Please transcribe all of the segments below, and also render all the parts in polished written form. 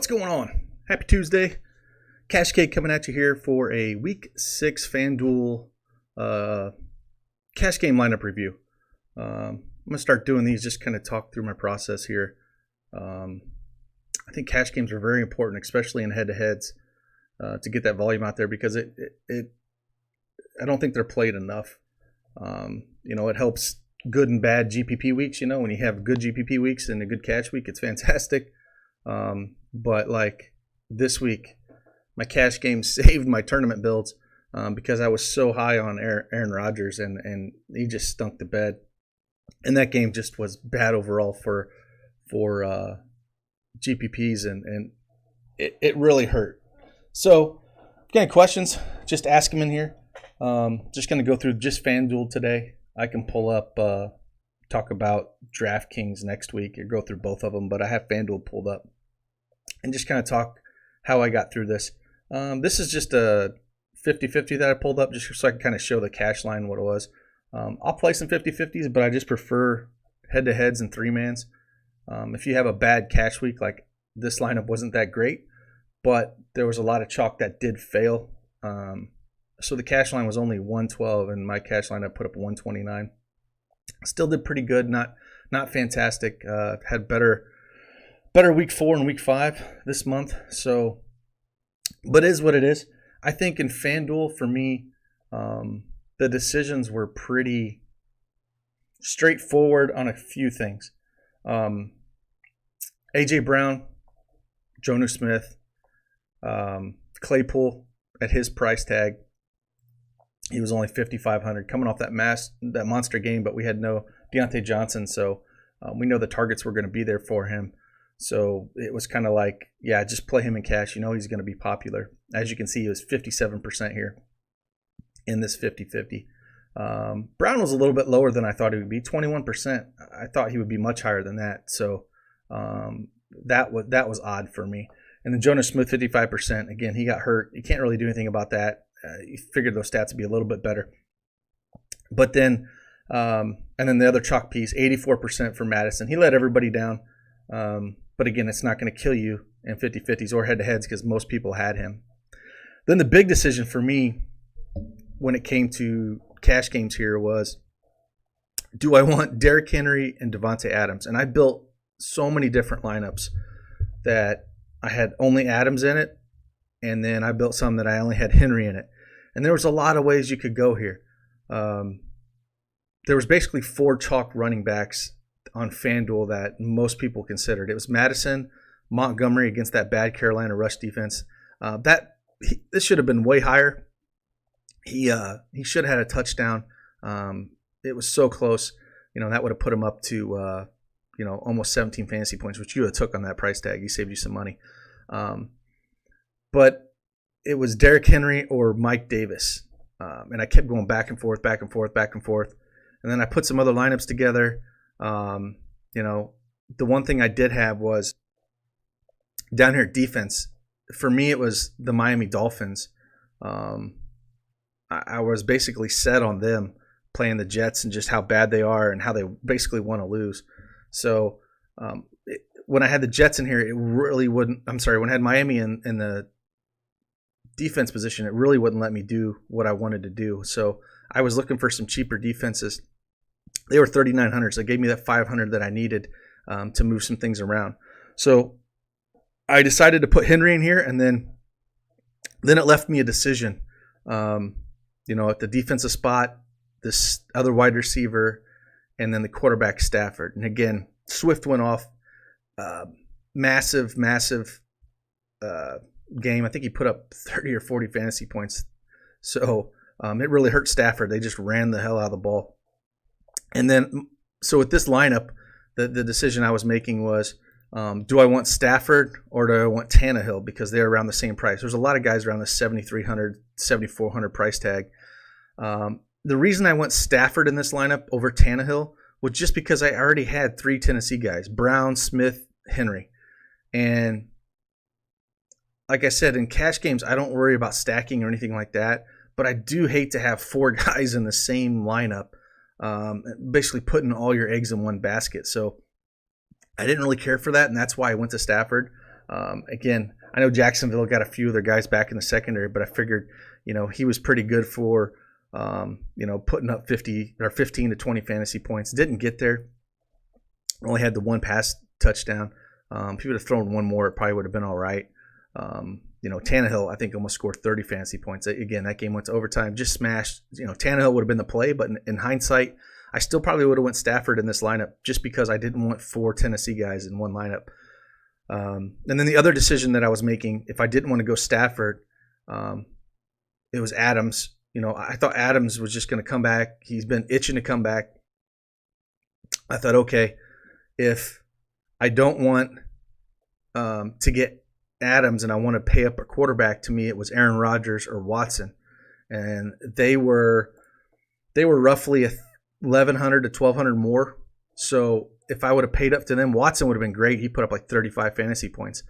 What's going on? Happy Tuesday. Cash Cake coming at you here for a Week 6 FanDuel cash game lineup review. I'm going to start doing these, just kind of talk through my process here. I think cash games are very important, especially in head-to-heads, to get that volume out there because I don't think they're played enough. It helps good and bad GPP weeks. When you have good GPP weeks and a good cash week, it's fantastic. But like this week, my cash game saved my tournament builds because I was so high on Aaron Rodgers and he just stunk the bed. And that game just was bad overall for GPPs and it really hurt. So if you got any questions, just ask them in here. Just going to go through just FanDuel today. I can pull up, talk about DraftKings next week or go through both of them, but I have FanDuel pulled up and just kind of talk how I got through this. This is just a 50-50 that I pulled up just so I can kind of show the cash line what it was. I'll play some 50-50s, but I just prefer head-to-heads and three-mans. If you have a bad cash week, like this lineup wasn't that great, but there was a lot of chalk that did fail. So the cash line was only 112, and my cash line I put up 129. Still did pretty good, not fantastic. Had better week 4 and week 5 this month. So, but it is what it is. I think in FanDuel for me, the decisions were pretty straightforward on a few things. AJ Brown, Jonnu Smith, Claypool at his price tag. He was only 5,500 coming off that monster game, but we had no Deontay Johnson, so we know the targets were going to be there for him. So it was kind of like, yeah, just play him in cash. He's going to be popular. As you can see, he was 57% here in this 50-50. Brown was a little bit lower than I thought he would be, 21%. I thought he would be much higher than that. So that was odd for me. And then Jonnu Smith, 55%. Again, he got hurt. You can't really do anything about that. You figured those stats would be a little bit better. But then, and then the other chalk piece, 84% for Madison. He let everybody down. But again, it's not going to kill you in 50-50s or head-to-heads because most people had him. Then the big decision for me when it came to cash games here was, do I want Derrick Henry and Devontae Adams? And I built so many different lineups that I had only Adams in it. And then I built some that I only had Henry in it. And there was a lot of ways you could go here. There was basically 4 chalk running backs on FanDuel that most people considered. It was Madison, Montgomery against that bad Carolina rush defense. This should have been way higher. He should have had a touchdown. It was so close. That would have put him up to almost 17 fantasy points, which you would have took on that price tag. He saved you some money. But it was Derrick Henry or Mike Davis. And I kept going back and forth. And then I put some other lineups together. The one thing I did have was down here defense. For me, it was the Miami Dolphins. I was basically set on them playing the Jets and just how bad they are and how they basically want to lose. So when I had the Jets in here, it really wouldn't. I'm sorry, when I had Miami in the defense position, it really wouldn't let me do what I wanted to do. So I was looking for some cheaper defenses. They were 3,900, so it gave me that 500 that I needed to move some things around. So I decided to put Henry in here, and then it left me a decision. At the defensive spot, this other wide receiver, and then the quarterback Stafford. And again, Swift went off. Massive game. I think he put up 30 or 40 fantasy points. So it really hurt Stafford. They just ran the hell out of the ball. And then, so with this lineup, the decision I was making was, do I want Stafford or do I want Tannehill? Because they're around the same price. There's a lot of guys around the 7,300, 7,400 price tag. The reason I went Stafford in this lineup over Tannehill was just because I already had 3 Tennessee guys, Brown, Smith, Henry. And like I said, in cash games, I don't worry about stacking or anything like that. But I do hate to have 4 guys in the same lineup, basically putting all your eggs in one basket. So I didn't really care for that, and that's why I went to Stafford. Again, I know Jacksonville got a few of their guys back in the secondary, but I figured, he was pretty good for, putting up 50 or 15 to 20 fantasy points. Didn't get there. Only had the one pass touchdown. If he would have thrown one more, it probably would have been all right. Tannehill, I think, almost scored 30 fantasy points. Again, that game went to overtime, just smashed. Tannehill would have been the play, but in hindsight, I still probably would have went Stafford in this lineup just because I didn't want 4 Tennessee guys in one lineup. And then the other decision that I was making, if I didn't want to go Stafford, it was Adams. I thought Adams was just going to come back. He's been itching to come back. I thought, okay, if I don't want to get Adams and I want to pay up a quarterback, to me it was Aaron Rodgers or Watson, and they were roughly 1,100 to 1,200 more. So if I would have paid up to them, Watson would have been great. He put up like 35 fantasy points,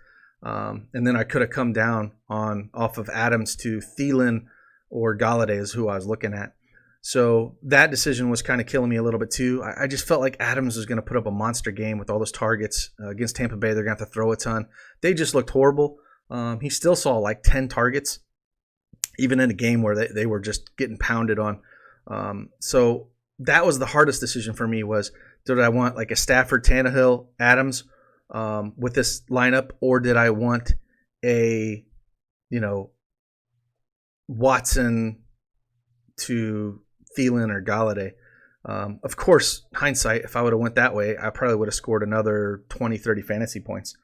and then I could have come down off of Adams to Thielen or Galladay is who I was looking at. So that decision was kind of killing me a little bit too. I just felt like Adams was going to put up a monster game with all those targets against Tampa Bay. They're going to have to throw a ton. They just looked horrible. He still saw like 10 targets, even in a game where they were just getting pounded on. So that was the hardest decision for me was, did I want like a Stafford, Tannehill, Adams with this lineup, or did I want a, Watson to Thielen or Galladay? Of course, hindsight, if I would have went that way, I probably would have scored another 20, 30 fantasy points.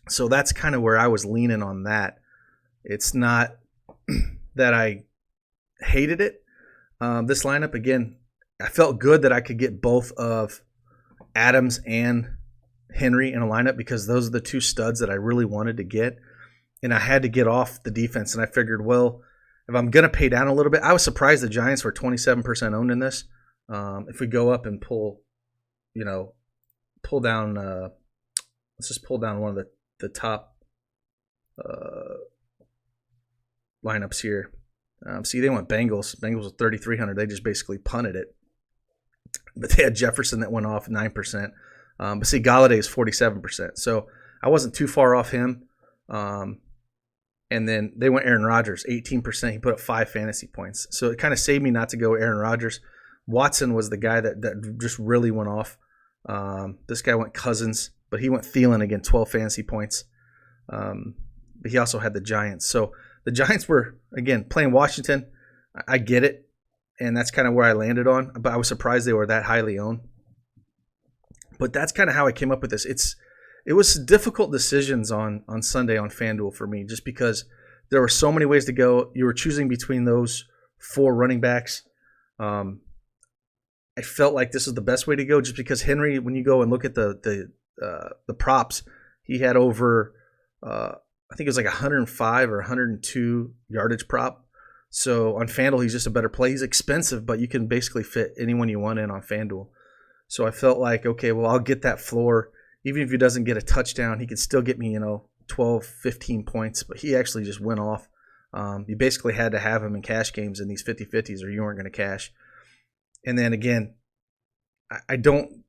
So that's kind of where I was leaning on that. It's not that I hated it. This lineup, again, I felt good that I could get both of Adams and Henry in a lineup because those are the two studs that I really wanted to get. And I had to get off the defense, and I figured, well, if I'm going to pay down a little bit, I was surprised the Giants were 27% owned in this. If we go up and pull down, let's just pull down one of the top lineups here. See, they went Bengals. Bengals was 3,300. They just basically punted it. But they had Jefferson that went off 9%. But see, Galladay is 47%. So I wasn't too far off him. And then they went Aaron Rodgers, 18%. He put up 5 fantasy points. So it kind of saved me not to go Aaron Rodgers. Watson was the guy that just really went off. This guy went Cousins, but he went Thielen again, 12 fantasy points. But he also had the Giants. So the Giants were, again, playing Washington. I get it, and that's kind of where I landed on. But I was surprised they were that highly owned. But that's kind of how I came up with this. It was difficult decisions on Sunday on FanDuel for me just because there were so many ways to go. You were choosing between those 4 running backs. I felt like this is the best way to go just because Henry, when you go and look at the props, he had over I think it was like 105 or 102 yardage prop. So on FanDuel, he's just a better play. He's expensive, but you can basically fit anyone you want in on FanDuel. So I felt like, okay, well, I'll get that floor. Even if he doesn't get a touchdown, he could still get me, 12, 15 points. But he actually just went off. You basically had to have him in cash games in these 50-50s or you weren't going to cash. And then again, I don't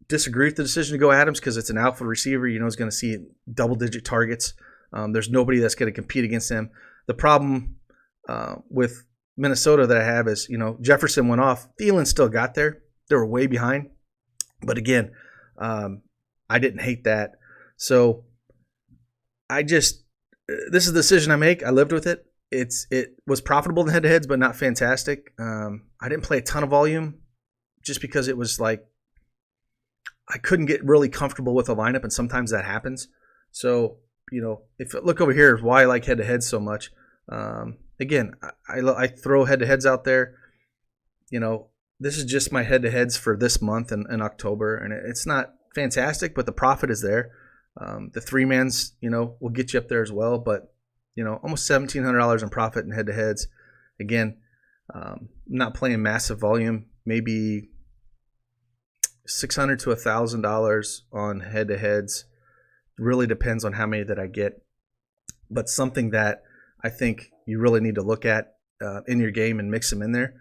disagree with the decision to go Adams because it's an alpha receiver. He's going to see double-digit targets. There's nobody that's going to compete against him. The problem with Minnesota that I have is, Jefferson went off. Thielen still got there. They were way behind. But again, I didn't hate that. So this is the decision I make. I lived with it. It was profitable in head-to-heads, but not fantastic. I didn't play a ton of volume just because it was like I couldn't get really comfortable with a lineup, and sometimes that happens. So, if look over here, why I like head-to-heads so much. Again, I throw head-to-heads out there. This is just my head-to-heads for this month in October, and it's not fantastic, but the profit is there. The 3-mans, will get you up there as well, but almost $1,700 in profit in head-to-heads. Again, not playing massive volume, maybe $600 to $1,000 on head-to-heads. Really depends on how many that I get, but something that I think you really need to look at in your game and mix them in there.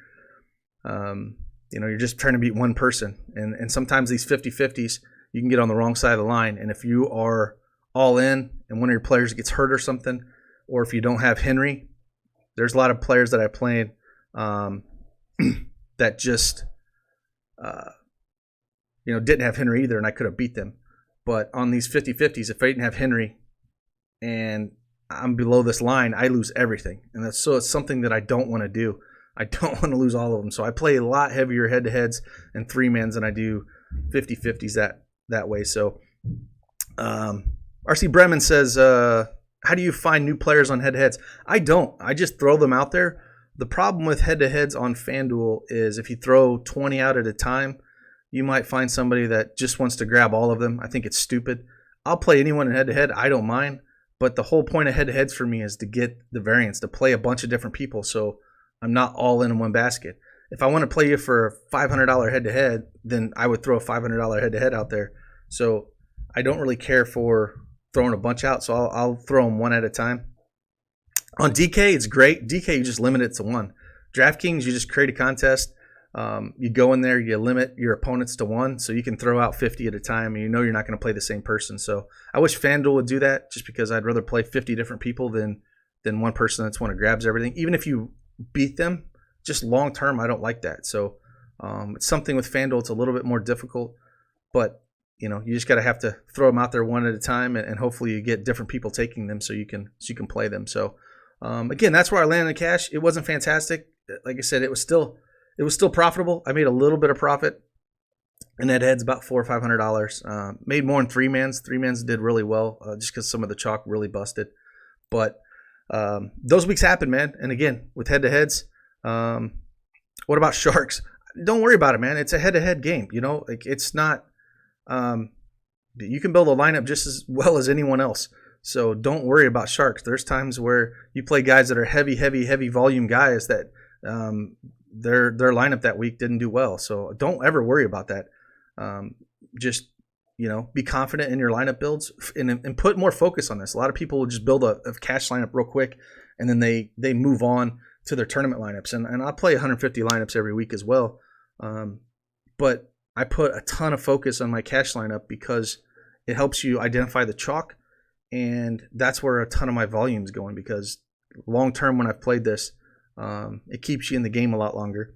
You're just trying to beat one person, and sometimes these 50-50s, you can get on the wrong side of the line. And if you are all in and one of your players gets hurt or something, or if you don't have Henry, there's a lot of players that I played that just didn't have Henry either, and I could have beat them. But on these 50-50s, if I didn't have Henry and I'm below this line, I lose everything. And it's something that I don't want to do. I don't want to lose all of them. So I play a lot heavier head-to-heads and three-mans than I do 50-50s that way. So RC Bremen says, how do you find new players on head-to-heads? I don't. I just throw them out there. The problem with head-to-heads on FanDuel is if you throw 20 out at a time, you might find somebody that just wants to grab all of them. I think it's stupid. I'll play anyone in head-to-head. I don't mind. But the whole point of head-to-heads for me is to get the variance, to play a bunch of different people so I'm not all in one basket. If I want to play you for a $500 head-to-head, then I would throw a $500 head-to-head out there. So I don't really care for throwing a bunch out, so I'll throw them one at a time. On DK, it's great. DK, you just limit it to one. DraftKings, you just create a contest. You go in there, you limit your opponents to one, so you can throw out 50 at a time, and you know you're not going to play the same person. So I wish FanDuel would do that, just because I'd rather play 50 different people than one person that's one who grabs everything. Even if you beat them, just long term, I don't like that. So it's something with FanDuel. It's a little bit more difficult, but you just got to have to throw them out there one at a time, and hopefully you get different people taking them so you can play them. So again, that's where I landed in cash. It wasn't fantastic. Like I said, it was still profitable. I made a little bit of profit, and that heads about $400 or $500. Made more in three mans. Three mans did really well, just because some of the chalk really busted. But those weeks happen, man. And again, with head-to-heads, what about sharks? Don't worry about it, man. It's a head-to-head game. Like it's not. You can build a lineup just as well as anyone else. So don't worry about sharks. There's times where you play guys that are heavy volume guys that their lineup that week didn't do well. So don't ever worry about that. Just be confident in your lineup builds and put more focus on this. A lot of people will just build a cash lineup real quick, and then they move on to their tournament lineups. And I play 150 lineups every week as well. But I put a ton of focus on my cash lineup because it helps you identify the chalk, and that's where a ton of my volume is going, because long term when I've played this, it keeps you in the game a lot longer,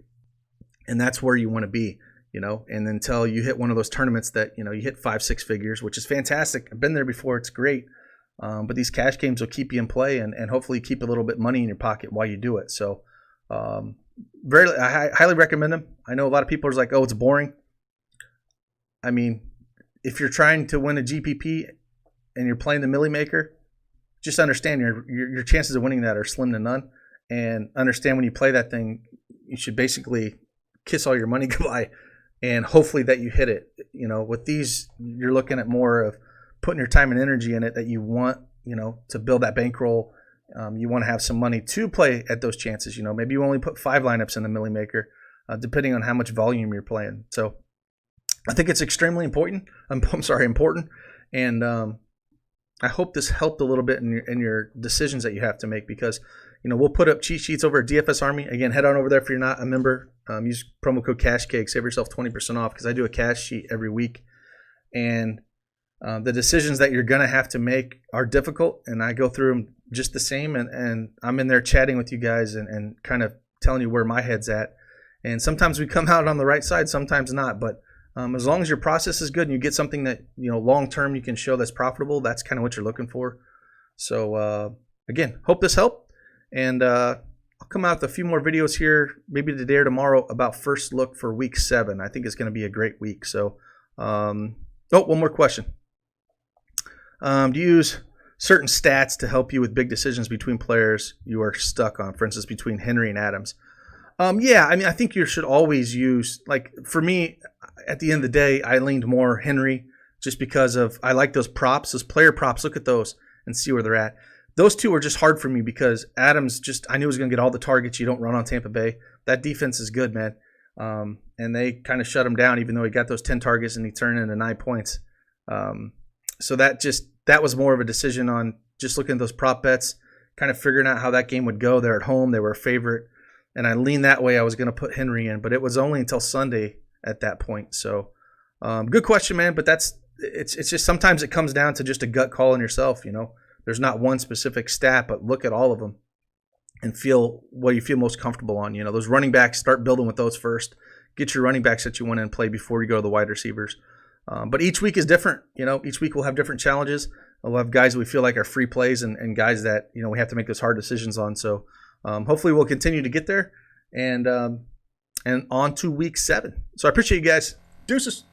and that's where you want to be, and until you hit one of those tournaments that, you hit 5-6 figures, which is fantastic. I've been there before. It's great. But these cash games will keep you in play and hopefully keep a little bit of money in your pocket while you do it. So I highly recommend them. I know a lot of people are like, oh, it's boring. I mean, if you're trying to win a GPP and you're playing the Millie Maker, just understand your chances of winning that are slim to none. And understand when you play that thing, you should basically kiss all your money goodbye, and hopefully that you hit it. With these, you're looking at more of putting your time and energy in it, that you want, to build that bankroll. You want to have some money to play at those chances. Maybe you only put 5 lineups in the Millie Maker, depending on how much volume you're playing. So I think it's extremely important. Important. And I hope this helped a little bit in your decisions that you have to make, because we'll put up cheat sheets over at DFS Army. Again, head on over there if you're not a member. Use promo code CashCake, save yourself 20% off, because I do a cash sheet every week. And the decisions that you're going to have to make are difficult, and I go through them just the same. And I'm in there chatting with you guys and kind of telling you where my head's at. And sometimes we come out on the right side, sometimes not. But as long as your process is good and you get something that, long term you can show that's profitable, that's kind of what you're looking for. So, again, hope this helped. And I'll come out with a few more videos here, maybe today or tomorrow, about first look for week 7. I think it's going to be a great week. So, one more question. Do you use certain stats to help you with big decisions between players you are stuck on, for instance, between Henry and Adams? Yeah, I mean, I think you should always use, like, for me, at the end of the day, I leaned more Henry just because I like those props, those player props. Look at those and see where they're at. Those two were just hard for me because Adams I knew was going to get all the targets you don't run on Tampa Bay. That defense is good, man. And they kind of shut him down, even though he got those 10 targets and he turned into 9 points. So that was more of a decision on just looking at those prop bets, kind of figuring out how that game would go. They're at home. They were a favorite. And I leaned that way. I was going to put Henry in, but it was only until Sunday at that point. So good question, man. But that's it's just sometimes it comes down to just a gut call in yourself. There's not one specific stat, but look at all of them and feel what you feel most comfortable on. Those running backs, start building with those first. Get your running backs that you want to play before you go to the wide receivers. But each week is different. Each week we'll have different challenges. We'll have guys that we feel like are free plays and guys that, we have to make those hard decisions on. So hopefully we'll continue to get there and on to week 7. So I appreciate you guys. Deuces.